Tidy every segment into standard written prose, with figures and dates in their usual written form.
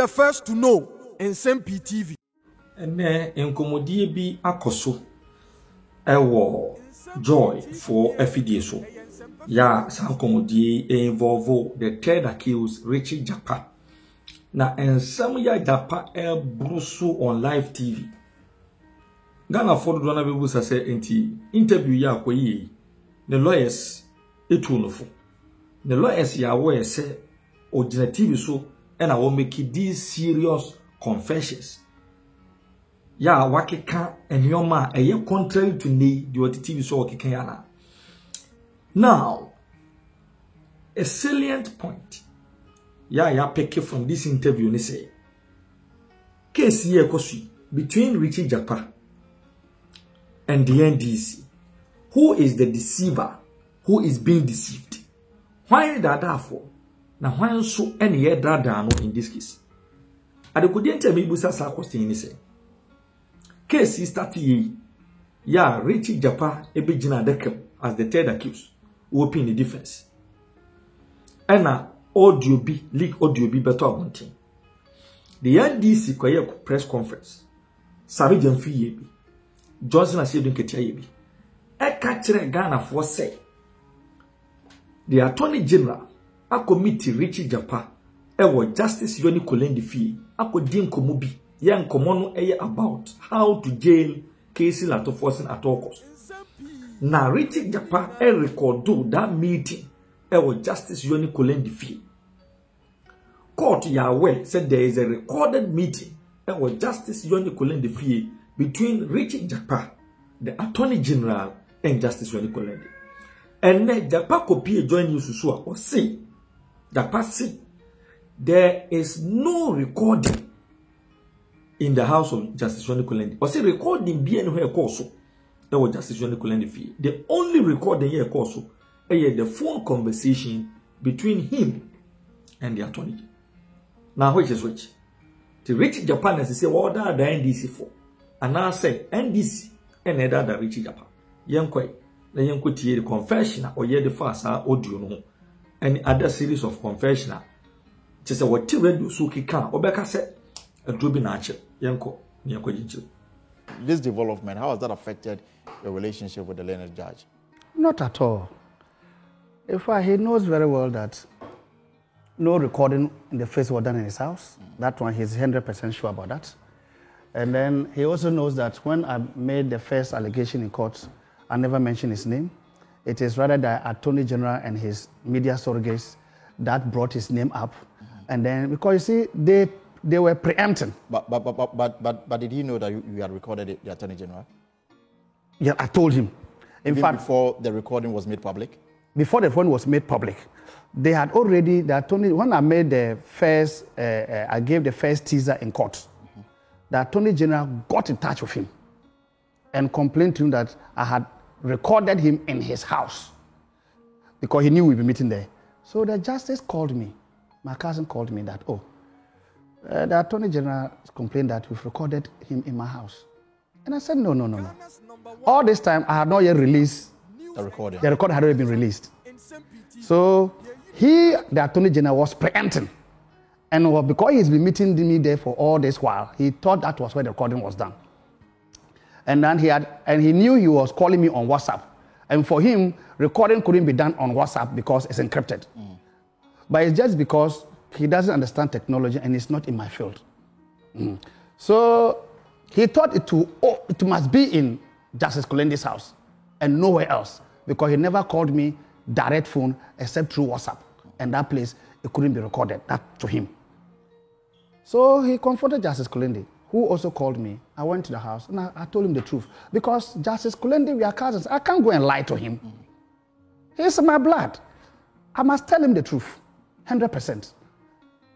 the first to know in SMPTV. Ene enkomodie bi akoso ewo joy for FDA so. Ya san komodie involve the third accused Richie Japa. Na ensam ya Japa brusu on live TV. Ghana for do na bebu sase enti interview ya akoyi the lawyers etunofo. The lawyers ya we say ogina TV so and I will make these serious confessions. Ya wakeka enyoma eye contrary to the TV so wakeka yana. Now, a salient point. Ya pick from this interview ni say case here kosi between Richie Japa and the NDC. Who is the deceiver? Who is being deceived? Why that for? Now why so any dada no in this case? Adekudi ente me busa sa question ni say case start ye ya Richie Japa ebegina dekem as the third accused who open the defense. Ena audio bi leak audio bi beto abonten. The NDC kwaye press conference. Sabi jamfi ye bi. Johnson asiedu nketia ye bi. E ka kire Ghana for say the Attorney General a committee Richie Japa ewo Justice Yoni Kolendi Fee ako di nkomo bi ye nkomo no eye about how to jail cases lato forcing at all costs. Na Richie Japa record that meeting ewo Justice Yoni Kolendi Fee. Court Yahweh said there is a recorded meeting ewo Justice Yoni Kolendi Fee between Richie Japa, the Attorney General, and Justice Yoni Kolendi. And then Japa copy join you susua or say Japa say there is no recording in the house of Justice Yoni Kolendi. Or say recording be anywhere also. That was Justice Yoni Kolendi fee. The only recording here also is the phone conversation between him and the attorney. Now which is which? The Richie Japan as say what are the NDC for? And now say NDC and other Richie Japan. Yankoi. Na yenko tie the confession or ye the fast audio no any other series of confession just what ti redu so kika obeka se adrobi na ache yenko jinchi. This development, how has that affected your relationship with the learned judge? Not at all. In fact, he knows very well that no recording in the face was done in his house. That one, he's 100% sure about that. And then he also knows that when I made the first allegation in court, I never mentioned his name. It is rather the Attorney General and his media surrogates that brought his name up. And then, because you see, they were preempting. But did he know that you had recorded the Attorney General? Yeah, I told him. In fact, before the recording was made public? Before the recording was made public, they had already, the attorney, when I made the first, I gave the first teaser in court, the Attorney General got in touch with him and complained to him that I had recorded him in his house because he knew we'd be meeting there. So the justice called me. My cousin called me that, the Attorney General complained that we've recorded him in my house. And I said, no. All this time, I had not yet released the recording. The recording had already been released. So the Attorney General was preempting. And because he's been meeting me there for all this while, he thought that was where the recording was done. And then he knew he was calling me on WhatsApp. And for him, recording couldn't be done on WhatsApp because it's encrypted. But it's just because he doesn't understand technology and it's not in my field. So he thought it must be in Justice Kolendi's house and nowhere else because he never called me direct phone except through WhatsApp. And that place, it couldn't be recorded, that to him. So he confronted Justice Kolendi, who also called me. I went to the house and I told him the truth. Because Justice Kolendi, we are cousins. I can't go and lie to him. He's my blood. I must tell him the truth, 100%.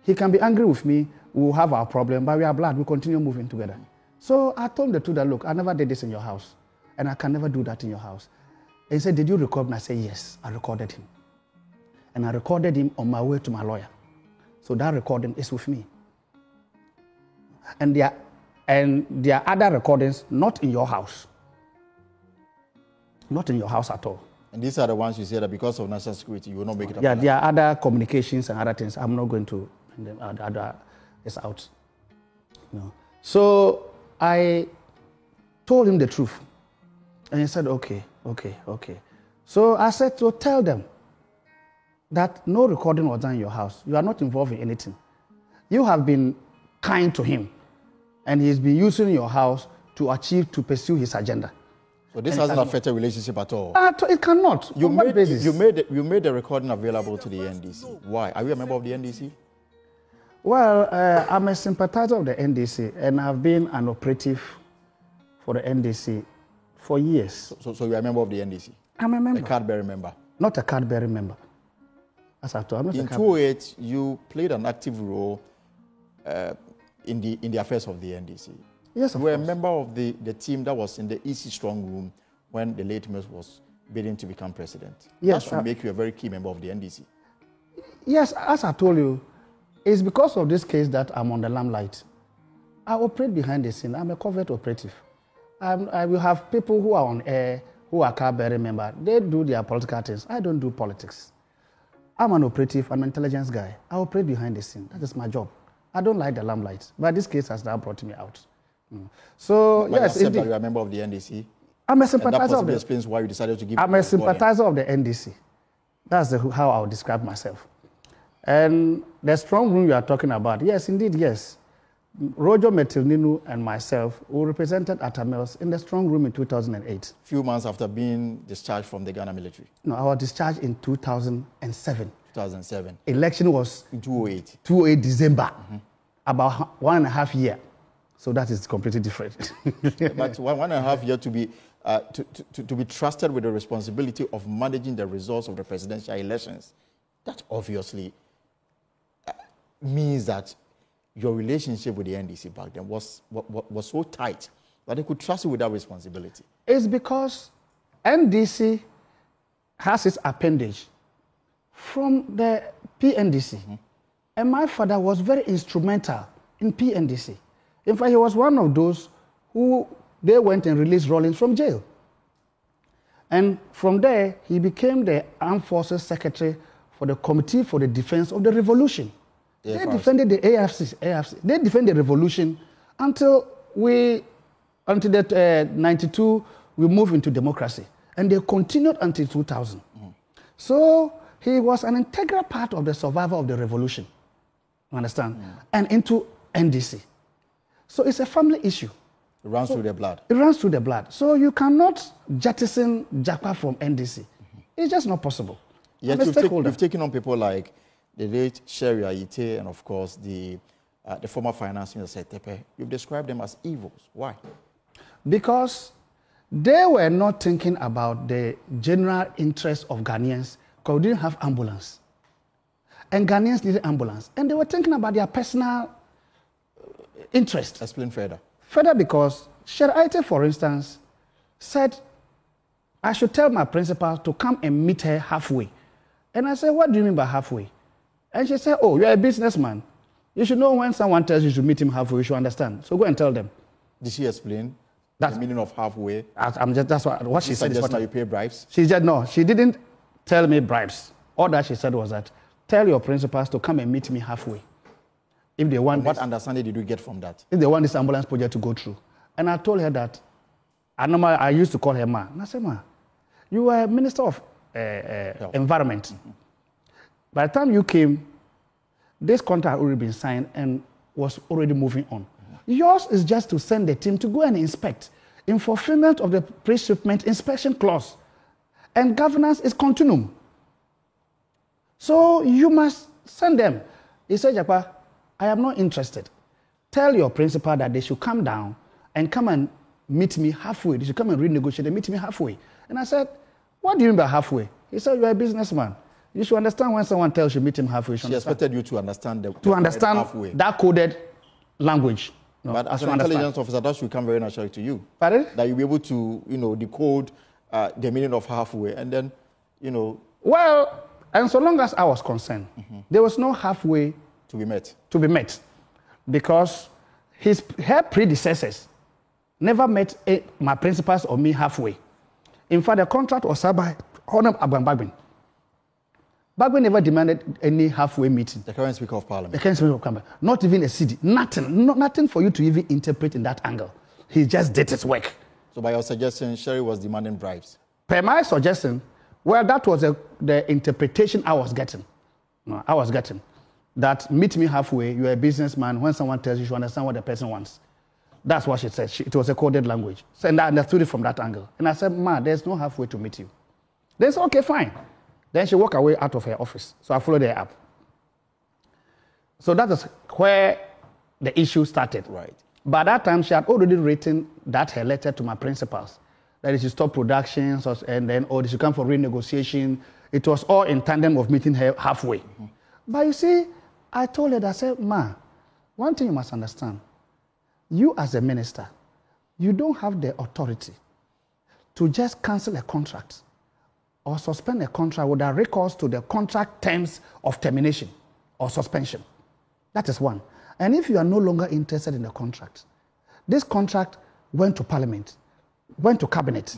He can be angry with me. We'll have our problem, but we are blood. We'll continue moving together. So I told him the truth that, look, I never did this in your house. And I can never do that in your house. And he said, did you record? And I said, yes, I recorded him. And I recorded him on my way to my lawyer. So that recording is with me. And there are other recordings not in your house. Not in your house at all. And these are the ones you say that because of national security, you will not make it up. Yeah, there are other communications and other things. I'm not going to bring them out. is out. So I told him the truth. And he said, okay. So I said to tell them that no recording was done in your house. You are not involved in anything. You have been kind to him, and he's been using your house to pursue his agenda. So this hasn't affected relationship at all? It cannot. You made the recording available to the NDC. Why? Are you a member of the NDC? Well, I'm a sympathizer of the NDC, and I've been an operative for the NDC for years. So you're a member of the NDC? I'm a member. A card-bearing member? Not a card-bearing member. As I told, I'm not in 2008, you played an active role in the affairs of the NDC. Yes, of course. You were a member of the team that was in the EC strong room when the late Mills was bidding to become president. Yes, that should make you a very key member of the NDC. Yes, as I told you, it's because of this case that I'm on the limelight. I operate behind the scene. I'm a covert operative. I will have people who are on air, who are card-bearing members. They do their political things. I don't do politics. I'm an operative, I'm an intelligence guy. I operate behind the scene. That is my job. I don't like the limelight, but this case has now brought me out. So, but yes, indeed. That you're a member of the NDC. I'm a sympathizer and that of the... explains why you decided to give... I'm a sympathizer of the NDC. That's how I would describe myself. And the strong room you are talking about, yes, indeed, yes. Roger Metilninu and myself were represented at Amels in the strong room in 2008. Few months after being discharged from the Ghana military. No, I was discharged in 2007. 2007. Election was in 2008. 2008 December, about 1.5 years. So that is completely different. But 1.5 years to be trusted with the responsibility of managing the results of the presidential elections, that obviously means that your relationship with the NDC back then was so tight that they could trust you with that responsibility. It's because NDC has its appendage from the PNDC. And my father was very instrumental in PNDC. In fact, he was one of those who they went and released Rawlings from jail. And from there, he became the Armed Forces Secretary for the Committee for the Defense of the Revolution. They defended the AFC. They defended the revolution until the 92, we moved into democracy. And they continued until 2000. So he was an integral part of the survival of the revolution. You understand? And into NDC. So it's a family issue. It runs through their blood. It runs through the blood. So you cannot jettison Japa from NDC. It's just not possible. Yet you've taken on people like the late Sherry Ayite and, of course, the former finance minister, Tepe. You've described them as evils. Why? Because they were not thinking about the general interest of Ghanaians because we didn't have ambulance. And Ghanaians needed ambulance. And they were thinking about their personal interest. Explain further. Further because Sherry Ayite, for instance, said, I should tell my principal to come and meet her halfway. And I said, what do you mean by halfway? And she said, oh, you're a businessman. You should know when someone tells you to meet him halfway, you should understand. So go and tell them. Did she explain the meaning of halfway? That's what she said. Just now you pay bribes? She said, no, she didn't tell me bribes. All that she said was that, tell your principals to come and meet me halfway. If they want what understanding did you get from that? If they want this ambulance project to go through. And I told her that, I used to call her Ma. And I said, Ma, you were Minister of Environment. By the time you came, this contract had already been signed and was already moving on. Yours is just to send the team to go and inspect in fulfillment of the pre-shipment inspection clause. And governance is continuum. So you must send them. He said, Japa, I am not interested. Tell your principal that they should come down and come and meet me halfway. They should come and renegotiate and meet me halfway. And I said, what do you mean by halfway? He said, you're a businessman. You should understand when someone tells you meet him halfway. She expected you to understand halfway. That coded language. No, but as an intelligence officer, that should come very naturally to you. Pardon? That you'll be able to, decode the meaning of halfway and then, Well, and so long as I was concerned, there was no halfway to be met. Because her predecessors never met my principals or me halfway. In fact, the contract was signed by Honor Agbambabin. Bagwe never demanded any halfway meeting. The current Speaker of Parliament. The current Speaker of Parliament. Not even a CD. Nothing. Nothing for you to even interpret in that angle. He just did his work. So by your suggestion, Sherry was demanding bribes? Per my suggestion, well, that was the interpretation I was getting. No, I was getting. That meet me halfway, you're a businessman. When someone tells you, you understand what the person wants. That's what she said. It was a coded language. So, and I understood it from that angle. And I said, ma, there's no halfway to meet you. They said, okay, fine. Then she walked away out of her office. So I followed her up. So that is where the issue started. Right. By that time, she had already written her letter to my principals. That is, she stop productions, and then, they should come for renegotiation. It was all in tandem of meeting her halfway. Mm-hmm. But you see, I told her, I said, ma, one thing you must understand. You as a minister, you don't have the authority to just cancel a contract or suspend a contract without recourse to the contract terms of termination or suspension. That is one. And if you are no longer interested in the contract, this contract went to Parliament, went to Cabinet,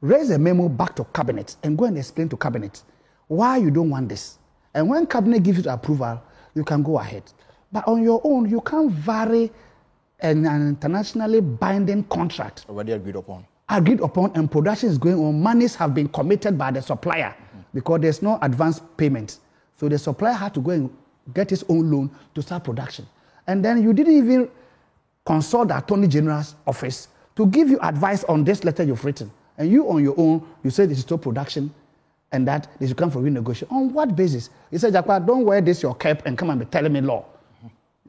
raise a memo back to Cabinet and go and explain to Cabinet why you don't want this. And when Cabinet gives you the approval, you can go ahead. But on your own, you can't vary an internationally binding contract. Already agreed upon. Agreed upon, and production is going on. Monies have been committed by the supplier because there's no advance payment. So the supplier had to go and get his own loan to start production. And then you didn't even consult the Attorney General's office to give you advice on this letter you've written. And you on your own, you said this is stop production and that they should come for renegotiation. On what basis? He said, Jakwa, don't wear this your cap and come and be telling me law.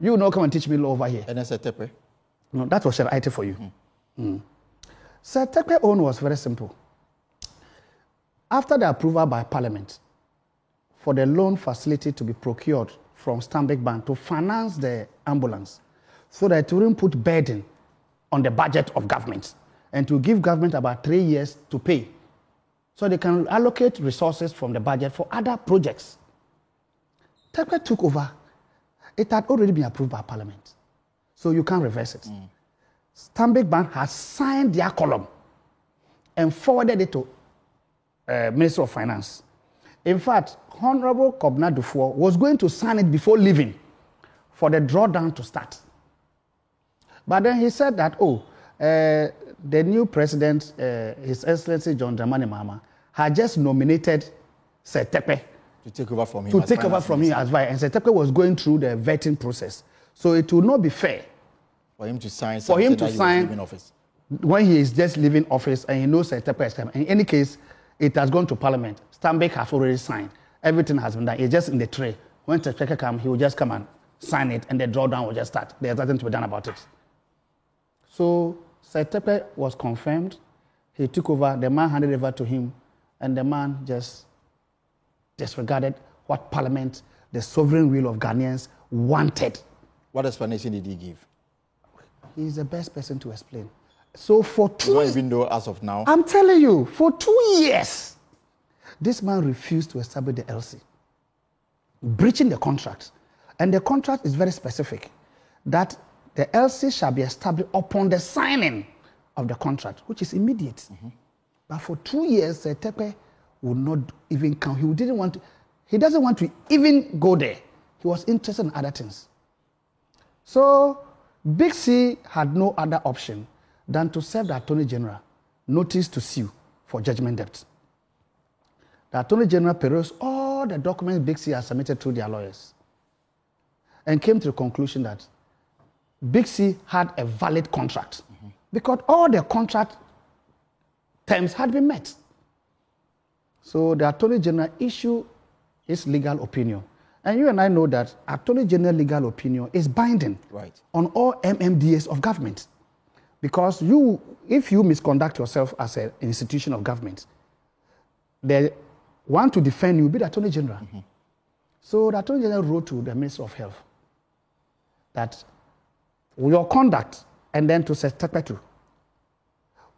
You know, come and teach me law over here. And I said, Tepe? No, that was Sir IT for you. Sir Tepe's own was very simple. After the approval by Parliament for the loan facility to be procured from Stanbic Bank to finance the ambulance so that it wouldn't put burden on the budget of government and to give government about 3 years to pay so they can allocate resources from the budget for other projects. Tepe took over. It had already been approved by Parliament, so you can't reverse it. Stanbic Bank has signed their column and forwarded it to Minister of Finance. In fact, Honorable Kobna Dufour was going to sign it before leaving for the drawdown to start. But then he said that, the new president, His Excellency John Dramani Mahama, had just nominated Sir Tepe to take over from him. As vice. And Sir Tepe was going through the vetting process. So it would not be fair for him to sign office when he is just leaving office and he knows Sir Tepe is coming. In any case, it has gone to Parliament. Stanbic has already signed. Everything has been done. It's just in the tray. When Sir Tepe comes, he will just come and sign it and the drawdown will just start. There's nothing to be done about it. So Sir Tepe was confirmed. He took over. The man handed it over to him, and the man just disregarded what Parliament, the sovereign will of Ghanaians, wanted. What explanation did he give? He's the best person to explain. So for 2 years, even though as of now, I'm telling you, for 2 years, this man refused to establish the LC, breaching the contract. And the contract is very specific, that the LC shall be established upon the signing of the contract, which is immediate. But for 2 years, Tepe would not even come. He doesn't want to even go there. He was interested in other things. So Big C had no other option than to serve the Attorney General notice to sue for judgment debt. The Attorney General perused all the documents Big C has submitted through their lawyers and came to the conclusion that Big C had a valid contract because all the contract terms had been met. So the Attorney General issued his legal opinion. And you and I know that Attorney General legal opinion is binding on all MMDAs of government. Because if you misconduct yourself as an institution of government, the one to defend you will be the Attorney General. So the Attorney General wrote to the Minister of Health that your conduct and then to Sir Tepe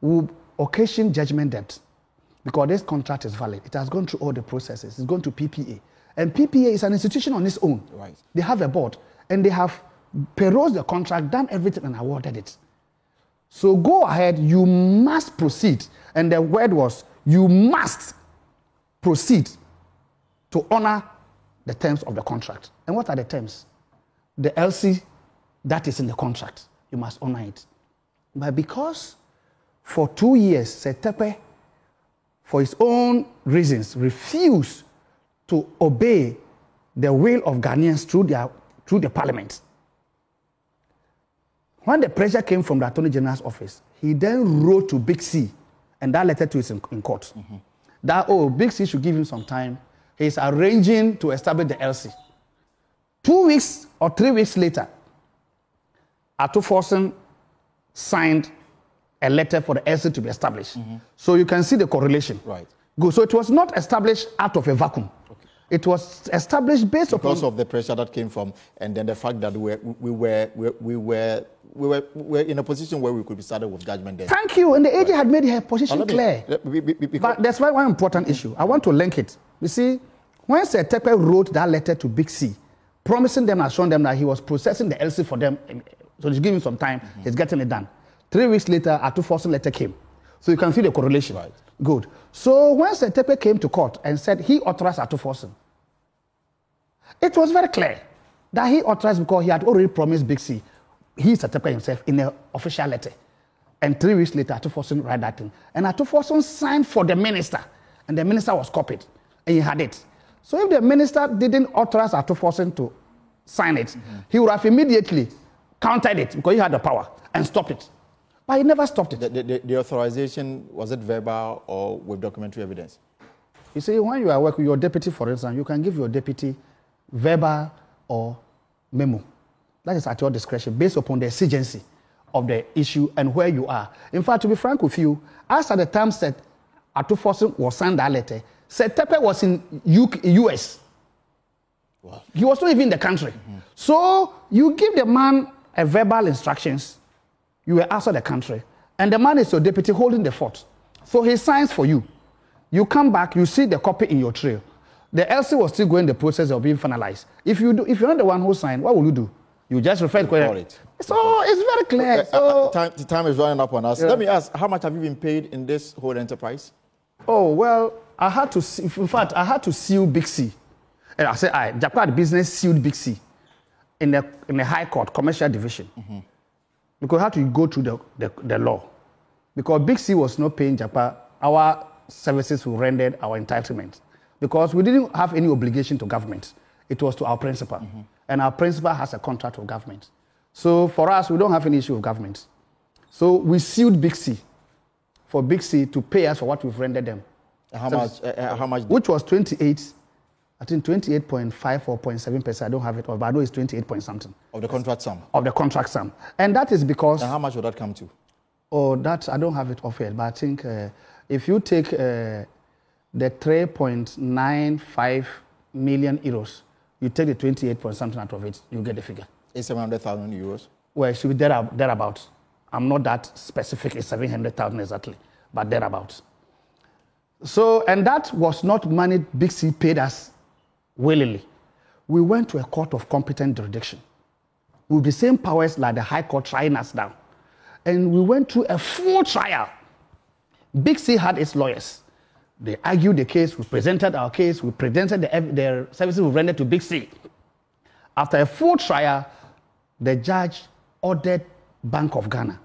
will occasion judgment debt because this contract is valid. It has gone through all the processes. It's gone to PPA. And PPA is an institution on its own. They have a board and they have perused the contract, done everything and awarded it. So go ahead, you must proceed. And the word was, you must proceed to honor the terms of the contract. And what are the terms? The LC that is in the contract, you must honor it. But because for 2 years, Setepe, for his own reasons, refused to obey the will of Ghanaians through the parliament. When the pressure came from the Attorney General's office, he then wrote to Big C, and that letter to is in court. That, Big C should give him some time. He's arranging to establish the LC. 2 weeks or 3 weeks later, Ato Forson signed a letter for the LC to be established. So you can see the correlation. Right. Good. So it was not established out of a vacuum. Okay. It was established based upon... Because of the pressure that came from, and then the fact that we were in a position where we could be started with judgment then. Thank you. And the AG had made her position clear. But there's one important issue. I want to link it. You see, when Setepe wrote that letter to Big C, promising them and showing them that he was processing the LC for them, so he's giving some time, he's getting it done. 3 weeks later, Ato Forson letter came. So you can see the correlation. Right. Good. So when Setepe came to court and said he authorized Ato Forson, it was very clear that he authorized because he had already promised Big C, he Setepe himself, in an official letter. And 3 weeks later, Ato Forson wrote that thing. And Ato Forson signed for the minister, and the minister was copied, and he had it. So if the minister didn't authorize Ato Forson to sign it, he would have immediately countered it because he had the power and stopped it. But he never stopped it. The authorization, was it verbal or with documentary evidence? You see, when you are working with your deputy, for instance, you can give your deputy verbal or memo. That is at your discretion based upon the exigency of the issue and where you are. In fact, to be frank with you, as at the time that Ato Forson was signed that letter, Setepe was in US. Wow. He was not even in the country. So you give the man a verbal instructions, you were outside the country, and the man is your deputy holding the fort. So he signs for you. You come back, you see the copy in your trail. The LC was still going the process of being finalized. If you're not the one who signed, what will you do? You just refer to it. So it's very clear. The time is running up on us. Yeah. Let me ask, how much have you been paid in this whole enterprise? Oh, well, I had to sue Big C. And I said, Japan Business sued Big C in the High Court, Commercial Division. Because I had to go through the law. Because Big C was not paying Japan our services who rendered our entitlement. Because we didn't have any obligation to government. It was to our principal. And our principal has a contract with government. So for us, we don't have any issue with government. So we sued Big C for Big C to pay us for what we've rendered them. How much? Which was 28, I think 28.5 or 0.7%. I don't have it, but I know it's 28 point something. Of the contract sum? Of the contract sum. And that is because... And how much would that come to? Oh, that, I don't have it off yet, but I think if you take the 3.95 million euros, you take the 28 point something out of it, you get the figure. It's 700,000 euros? Well, it should be thereabouts. I'm not that specific, it's 700,000 exactly, but thereabouts. So, and that was not money Big C paid us willingly. We went to a court of competent jurisdiction with the same powers like the High Court trying us down. And we went through a full trial. Big C had its lawyers. They argued the case, we presented our case, we presented the services we rendered to Big C. After a full trial, the judge ordered Bank of Ghana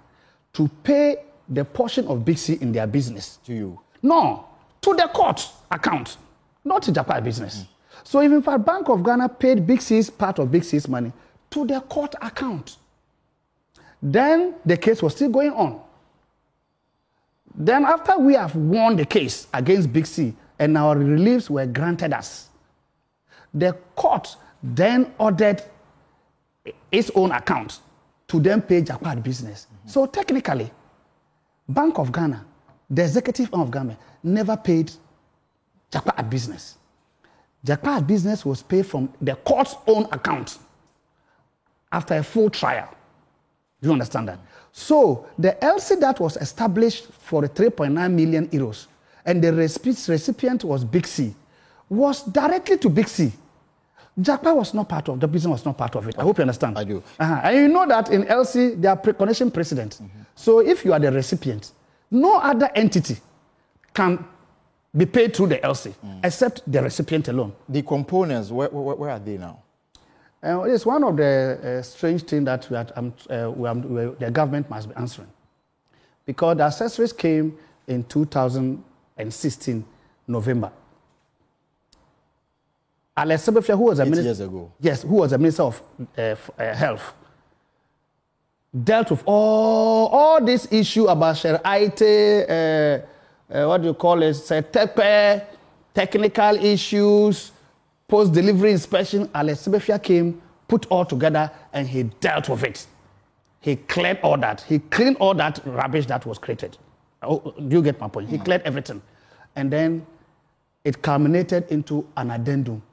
to pay the portion of Big C in their business. To you? No, to the court account, not to Japan Business. So even if Bank of Ghana paid Big C's part of Big C's money to the court account. Then the case was still going on. Then after we have won the case against Big C and our reliefs were granted us, the court then ordered its own account to then pay Japan Business. So technically, Bank of Ghana, the executive arm of government, never paid Japan Business. Japan Business was paid from the court's own account after a full trial. Do you understand that? So the LC that was established for the 3.9 million euros and the recipient was Big C was directly to Big C. Japan was not part of the business, was not part of it. I hope you understand. I do. And you know that in LC, there are connection precedents. So if you are the recipient, no other entity can be paid through the LC, except the recipient alone. The components, where are they now? It's one of the strange things that the government must be answering. Because the accessories came in 2016, November. Alex Sebefia, who was a 8 minister, years ago. Yes, who was a minister of health, dealt with all this issue about Sheraite, what do you call it, Setepe, technical issues, post-delivery inspection. Alex Sebefia came, put all together, and he dealt with it. He cleared all that. He cleaned all that rubbish that was created. Oh, do you get my point? He cleared everything. And then it culminated into an addendum